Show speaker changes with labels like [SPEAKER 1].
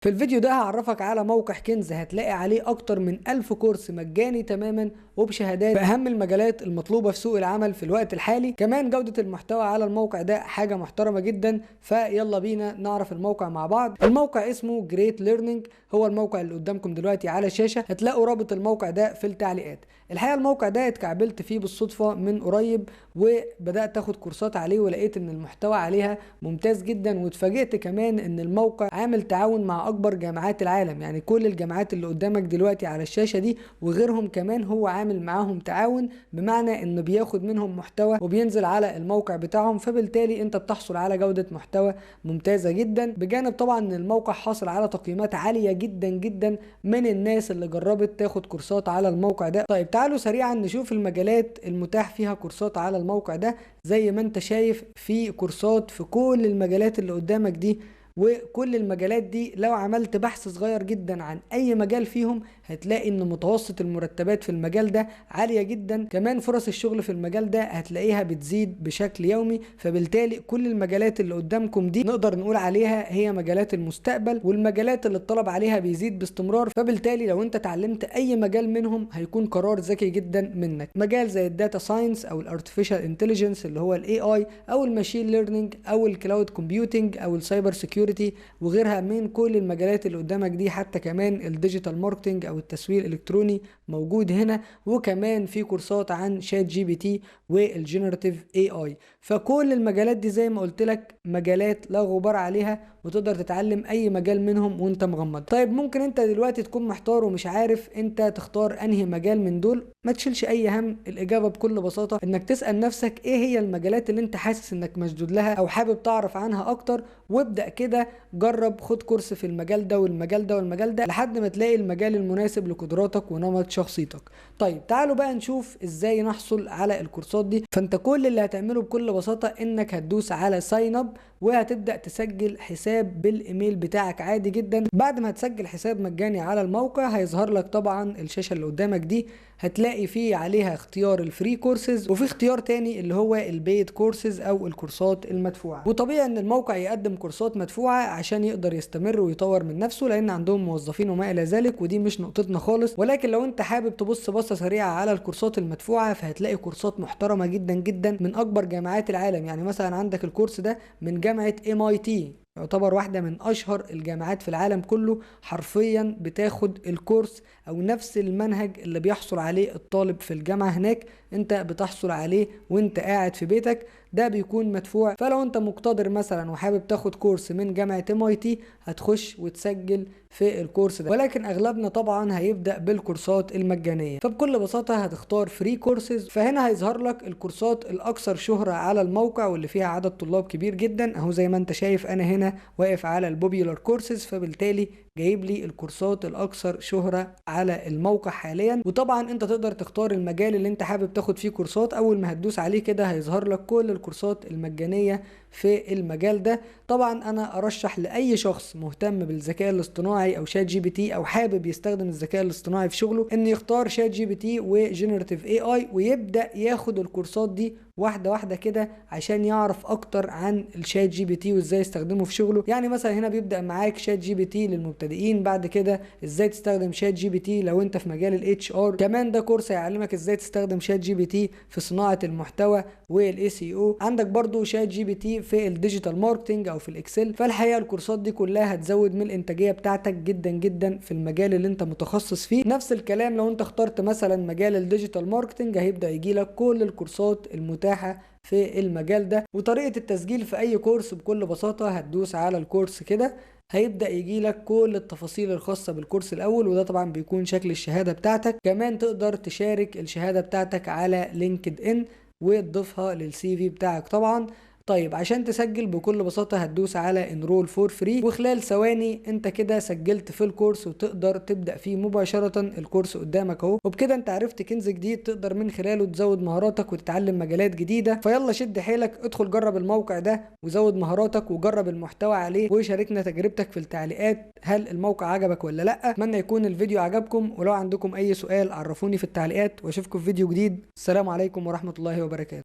[SPEAKER 1] في الفيديو ده هعرفك على موقع كنز هتلاقي عليه اكتر من 1000 كورس مجاني تماما وبشهادات في اهم المجالات المطلوبة في سوق العمل في الوقت الحالي. كمان جودة المحتوى على الموقع ده حاجة محترمة جدا. فيلا بينا نعرف الموقع مع بعض. الموقع اسمه جريت ليرنينج، هو الموقع اللي قدامكم دلوقتي على الشاشة. هتلاقوا رابط الموقع ده في التعليقات. الحقيقة الموقع ده اتكعبلت فيه بالصدفة من قريب وبدأت اخد كورسات عليه ولقيت ان المحتوى عليها ممتاز جدا، واتفاجئت كمان ان الموقع عامل تعاون مع اكبر جامعات العالم. يعني كل الجامعات اللي قدامك دلوقتي على الشاشة دي وغيرهم كمان هو عامل معاهم تعاون، بمعنى انه بياخد منهم محتوى وبينزل على الموقع بتاعهم، فبالتالي انت بتحصل على جودة محتوى ممتازة جدا. بجانب طبعا ان الموقع حاصل على تقييمات عالية جدا جدا من الناس اللي جربت تاخد كورسات على الموقع ده. طيب تعالوا سريعا نشوف المجالات المتاح فيها كورسات على الموقع ده. زي ما انت شايف في كورسات في كل المجالات اللي قدامك دي، وكل المجالات دي لو عملت بحث صغير جدا عن اي مجال فيهم هتلاقي ان متوسط المرتبات في المجال ده عالية جدا. كمان فرص الشغل في المجال ده هتلاقيها بتزيد بشكل يومي. فبالتالي كل المجالات اللي قدامكم دي نقدر نقول عليها هي مجالات المستقبل، والمجالات اللي الطلب عليها بيزيد باستمرار. فبالتالي لو انت اتعلمت اي مجال منهم هيكون قرار ذكي جدا منك. مجال زي الداتا ساينس او الارتفيشال انتليجنس اللي هو الاي اي، او الماشين ليرنينج، او الكلاود كومبيوتنج، او السايبر سيكيورتي، وغيرها من كل المجالات اللي قدامك دي. حتى كمان الديجيتال ماركتنج او التسويق الالكتروني موجود هنا. وكمان في كورسات عن شات جي بي تي والجينيراتيف اي اي. فكل المجالات دي زي ما قلت لك مجالات لا غبار عليها، وتقدر تتعلم اي مجال منهم وانت مغمض. طيب ممكن انت دلوقتي تكون محتار ومش عارف انت تختار انهي مجال من دول. ما تشيلش اي هم، الاجابه بكل بساطه انك تسال نفسك ايه هي المجالات اللي انت حاسس انك مشدود لها او حابب تعرف عنها اكتر، وابدا كده جرب خد كورس في المجال ده والمجال ده والمجال ده لحد ما تلاقي المجال المناسب لقدراتك ونمط شخصيتك. طيب تعالوا بقى نشوف ازاي نحصل على الكورسات دي. فانت كل اللي هتعمله بكل بساطه انك هتدوس على ساين اب وهتبدا تسجل حساب بالايميل بتاعك عادي جدا. بعد ما هتسجل حساب مجاني على الموقع هيظهر لك طبعا الشاشه اللي قدامك دي، هتلاقي فيه عليها اختيار الفري كورسز، وفي اختيار تاني اللي هو البيد كورسز او الكورسات المدفوعه. وطبيعي ان الموقع يقدم كورسات مدفوعه عشان يقدر يستمر ويطور من نفسه، لان عندهم موظفين وما الى ذلك، ودي مش نقطتنا خالص. ولكن لو انت حابب تبص بصه سريعه على الكورسات المدفوعه فهتلاقي كورسات محترمه جدا جدا من اكبر جامعات العالم. يعني مثلا عندك الكورس ده من جامعه MIT، يعتبر واحدة من أشهر الجامعات في العالم كله. حرفيا بتاخد الكورس أو نفس المنهج اللي بيحصل عليه الطالب في الجامعة هناك انت بتحصل عليه وانت قاعد في بيتك. ده بيكون مدفوع. فلو انت مقتدر مثلا وحابب تاخد كورس من جامعة MIT هتخش وتسجل في الكورس ده، ولكن اغلبنا طبعا هيبدأ بالكورسات المجانية. فبكل بساطة هتختار فري كورسز. فهنا هيظهر لك الكورسات الاكثر شهرة على الموقع واللي فيها عدد طلاب كبير جدا. اهو زي ما انت شايف انا هنا واقف على البوبيولار كورسز، فبالتالي جايب لي الكورسات الاكثر شهرة على الموقع حاليا. وطبعا انت تقدر تختار المجال اللي انت حابب تاخد فيه كورسات. اول ما هتدوس عليه كده هيظهر لك كل الكورسات المجانية في المجال ده. طبعا انا ارشح لاي شخص مهتم بالذكاء الاصطناعي او شات جي بي تي او حابب يستخدم الذكاء الاصطناعي في شغله ان يختار شات جي بي تي وجينيراتيف اي اي ويبدا ياخد الكورسات دي واحده واحده كده عشان يعرف اكتر عن الشات جي بي تي وازاي يستخدمه في شغله. يعني مثلا هنا بيبدا معاك شات جي بي تي للمبتدئين، بعد كده ازاي تستخدم شات جي بي تي لو انت في مجال الاتش ار. كمان ده كورس هيعلمك ازاي تستخدم شات جي بي تي في صناعه المحتوى والاي سي او. عندك برضو شات جي بي تي في الديجيتال ماركتنج او في الاكسل. فالحقيقه الكورسات دي كلها هتزود من الانتاجيه بتاعتك جدا جدا في المجال اللي انت متخصص فيه. نفس الكلام لو انت اخترت مثلا مجال الديجيتال ماركتنج هيبدا يجي لك كل الكورسات المتاحه في المجال ده. وطريقه التسجيل في اي كورس بكل بساطه هتدوس على الكورس كده هيبدأ يجي لك كل التفاصيل الخاصة بالكورس الأول، وده طبعا بيكون شكل الشهادة بتاعتك. كمان تقدر تشارك الشهادة بتاعتك على لينكد إن وتضيفها للسي في بتاعك طبعا. طيب عشان تسجل بكل بساطة هتدوس على انرول فور فري، وخلال ثواني انت كده سجلت في الكورس وتقدر تبدأ فيه مباشرة. الكورس قدامك اهو. وبكده انت عرفت كنز جديد تقدر من خلاله تزود مهاراتك وتتعلم مجالات جديدة. فيلا شد حيلك، ادخل جرب الموقع ده وزود مهاراتك وجرب المحتوى عليه، وشاركنا تجربتك في التعليقات هل الموقع عجبك ولا لا. اتمنى يكون الفيديو عجبكم، ولو عندكم اي سؤال عرفوني في التعليقات، واشوفكم في فيديو جديد. السلام عليكم ورحمة الله وبركاته.